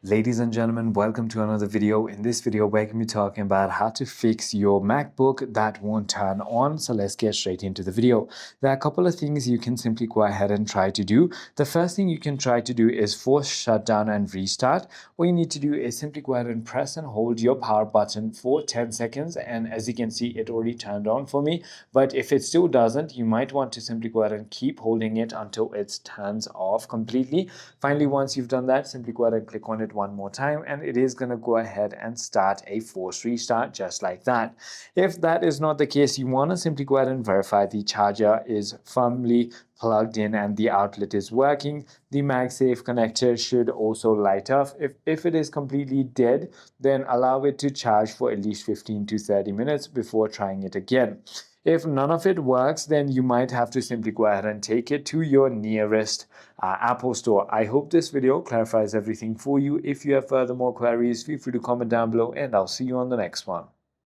Ladies and gentlemen, welcome to another video. In this video, we're going to be talking about how to fix your MacBook that won't turn on. So let's get straight into the video. There are a couple of things you can simply go ahead and try to do. The first thing you can try to do is force shutdown and restart. What you need to do is simply go ahead and press and hold your power button for 10 seconds. And as you can see, it already turned on for me. But if it still doesn't, you might want to simply go ahead and keep holding it until it turns off completely. Finally, once you've done that, simply go ahead and click on it one more time, and it is going to go ahead and start a forced restart just like that. If that is not the case, you want to simply go ahead and verify the charger is firmly plugged in and the outlet is working. The MagSafe connector should also light up. If it is completely dead, then allow it to charge for at least 15 to 30 minutes before trying it again. If none of it works, then you might have to simply go ahead and take it to your nearest Apple store. I hope this video clarifies everything for you. If you have further more queries, feel free to comment down below, and I'll see you on the next one.